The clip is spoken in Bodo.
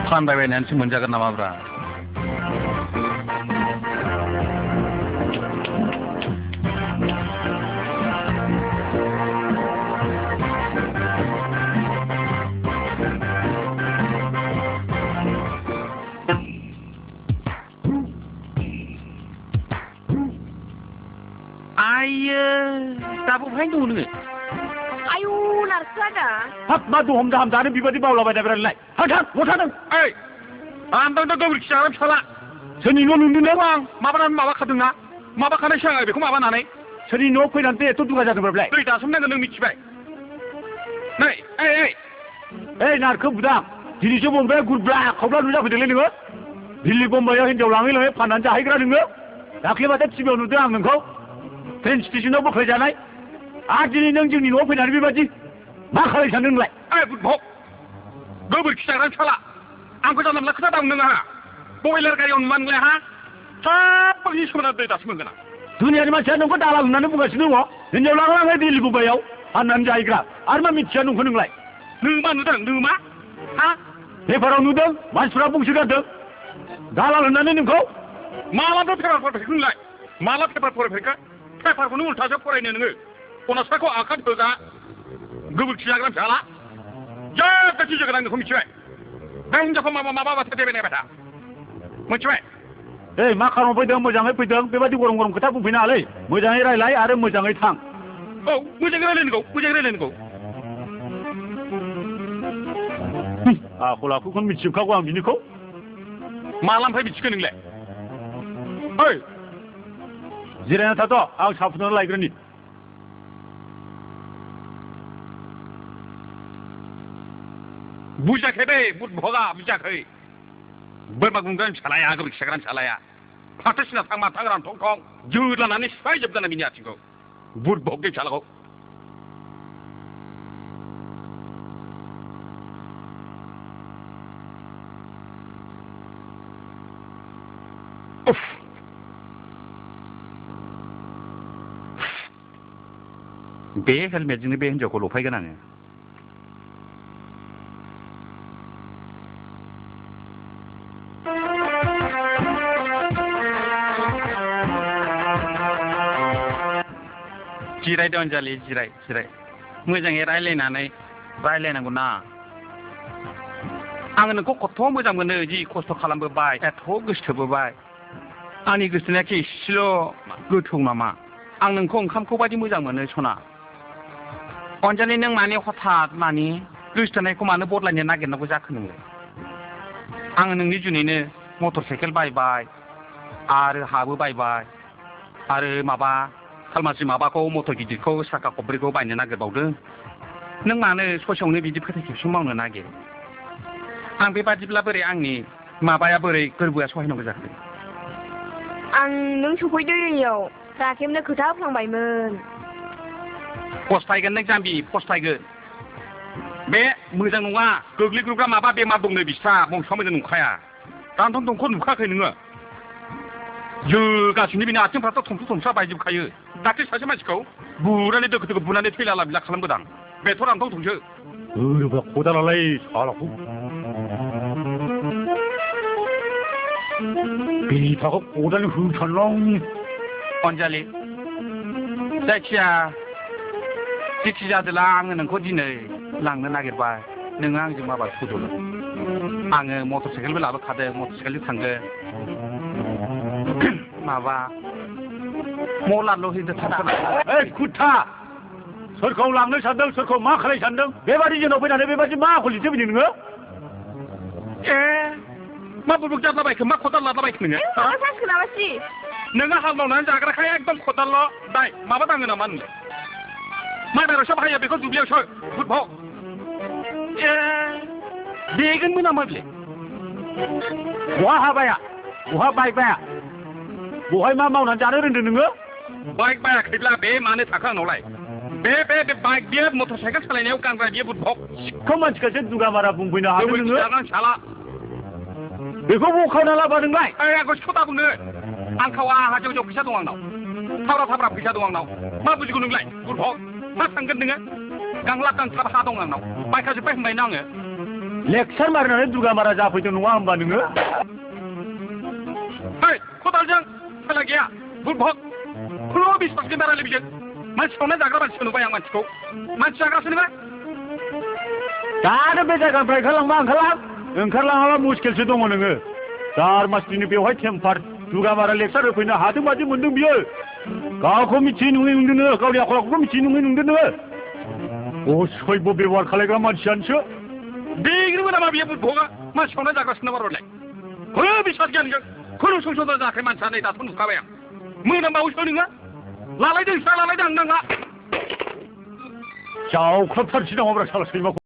फानबायबायनानैसो मोनजागोन नामाब्रा आयो दाबो बहाय दङ नोङो आयु नारखोआदा हाब मा दहम दाहाम जानो बेबायदि बावलाबायनायब्रालाय हाब हथादों ओइ आंथ' गोबोरखि जाग्रा फिसाला सोरनि न' नुदों नों आं माबानानै माबाखादोंना माबाखानायसो आङो बेखौ माबानानै सोरनि न'आव फैनानै एथ' दुगा जादोंब्रालाय दै दासोमनांगोन नों मिथिबाय नै ओइ नारखो बुदां दिनैसो बम्बाया गुरब्ला खावब्ला नुजाफैदोंलै नोङो दिल्ली बम्बाइआव हिनजाव लाङै लाङै फाननानै जाहैग्रा नोङो दाख्लैबाथाय टिभिआव नुदों आं नोंखौ ट्रेन स्टेसनाव बोख्लायजानाय आरो दिनै नों जोंनि न'आव फैनानै बेबायदि मा खालाय सानदों नोंलाय ओइ बुदभब गोबोरखि जाग्रा फिसाला आंखौ जानला मोनला खोथा दां नोंहा बयलार गारियाव नुवा नोंलाय हा साबबांनि सोमोन्दै दै दासो मोनगोन आं दुनियानि मानसिया नोंखौ दाला होननानै बुंगासिनो दङ हिनजाव लाङै दिल्ली बम्बाइआव फाननानै जाहैग्रा आरो मा मिथिया नोंखौ नोंलाय नों नुदों नों मा हा पेपाराव नुदों मानसिफ्रा बुंसोगारदों दालाल होननानै नोंखौ मालाबो पेपार फरायफैखो नोंलाय माला पेपार फरायफैखो पेपारखौनो उल्थासो फरायनो नोङो कनस्टाखौ आखाद होजा गोबोरखि जाग्रा फिसाला जेबो गिजोगोन आं नोंखौ मिथिबाय दा हिनजावखौ माबा बाथ्रा देबाय बाथा मिथिबाय ओइ मा खालामनो फैदों मोजाङै फैदों बेबायदि गरम गरम खोथा बुंफैनाङालै मोजाङै रायलाय आरो मोजाङै थां औ मोजाङै रायलायनांगौ आखल आखुखौनो मिथिजोबखागौ आं बिनिखौ मालानिफ्राय मिथिखो नोंलाय ओइ जिरायना थाथ' आं साहा फुदुंना लायग्रोनि बुजियाखै बै बुदभगा बुजियाखै बोरमा गुमग्रा फिसालाया गोबोरखि जाग्रा फिसालाया फाथो सिना थां माथां रानथं थं जोदलानानै सिफायजोबजाना बिनि आथिंखौ बुदभग दै फिसालाखौ बे हेलमेटजोंनो बे हिनजावखौ लफायगोन आङो जिरायदो अनजालि जिराय मोजाङै रायलायनांगौ ना आङो नोंखौ खथ' मोजां मोनो जि खस्थ' खालामबोबाय एथ' गोसो थोबोबाय आंनि गोसोथोनाया एसेल' गोथौ नामा आं नोंखौ ओंखामखौ बायदि मोजां मोनो सना अनजालि नों माने हठात माने गोसोथोनायखौ मानो बदलायनो नागिरनांगौ जाखो नोङो आङो नोंनि जुनैनो मटर साइकेल बायबाय आरो हाबो बायबाय आरो माबा खालमासि माबाखौ मटर गिदिरखौ साखा खब्रैखौ बायनो नागिरबावदों नों मानो ससेयावनो बिदि फोथाय खेबस' मावनो नागिरो आं बेबादिब्ला बोरै आंनि माबाया बोरै गोरबोआ सहायनांगौ जाखो आं नों सफैदों राखेबनो खोथा होफ्लांबायमोन फस्थायगोन नों जाम्बि फस्थायगोन बे मोजां नङा गोग्लैग्रोग्रा माबा बेमार दंनो बिस्रा बंस'आ मोजां नंखाया दानथं दंख' नुखाखै नोङो गासिनो बिनि आथिंफ्राथ' थमस्रा बायजोबखायो दाख्लै सासे मानसिखौ बुनानै दोखो बुनानै थैला लाबिला खालामबोदां बेथ' रानथं थंसो खदालालाय सालाखौ बिथाखौ खदाल होथारलां अनजालि जायखिया जेखि जादोला आङो नोंखौ दिनै लांनो नागिरबाय नोङो आंजों माबा सुदुल आङो मटर साइकेलबो लाबोखादों मटर साइकेलजों थांगोन माबा मलारल' हैदो ओइ खुथा सोरखौ लांनो सानदों सोरखौ मा खालाय सानदों बेबादि जोंनाव फैनानै बेबादि मा आखल दिन्थिफैदों नोङो मा बुरुक जादलाबायखो मा खदाल लादलाबायखो नोङो नोङो हाल मावनानै जाग्राखाय एकदम खदालल' दाय माबा दाङो नामा नोङो माइ बायरावसो बाहायो बेखौ दुब्लियावसो बुदभग बेगोनबो नामा बेलाय बहा हाबाया बहा बाइकबाया बहाय मा मावनानै जानो रोंदों नोङो बाइक बायाखैब्ला बे मानो थाखो आंनावलाय बे बाइक बियो मटर साइकेल सालायनायाव गानग्रा बियो बुदभग सिखौ मानसिखासो दुगामारा बुंफैनो हादों नोङो साला बेखौ बखावना लाबोदोंलाय आंखौ सिखौ दा बुंनो आंखावा आहा जौ जौ फैसा दं आंनाव थाब्रा थाब्रा फैसा दं आंनाव मा बुजिगौ नोंलाय गुरभग मा थांगोन नोङो गांला गांथाब हा दं आंनाव बायखाजोब्बाय होनबायना आङो लेक्सार मारिनानै दुगामारा जाफैदों नङा होमबा नोङो है खदालजों खेला गैया गुरभग खुनु बिश्वास गैया रायलायबिजों मानसिखौनो जाग्रा मानसिखौ नुबाय आं मानसिखौ मानसि जाग्रासो नुबाय दानो बे जायगानिफ्राय ओंखारलाङाबा मुस्किलसो दङ नोङो चार मासनि बेवहाय टेम्पार दुगामारा लेक्सार होफैनो हादों बादि मोनदों बियो गावखौ मिथियै नुयै नुदों गावनि आखल आखुखौ मिथियै नुयै नुदों नोङो असभ्य बेबहार खालायग्रा मानसियानोसो बेग्रोबो नामा बियो बुद्धगा मानसिखौनो जाग्रासो नामा रलाय खुनु बिश्वास गैया नोंजों खुनु संसद जायाखै मानसिया नै दाथ' नुखाबाय आं मोनामबावैसो नोङो लालायदों नोंस्रा लालायदों आं नाङा जावख्लाबथारसै नामाब्रा साला सैमाखौ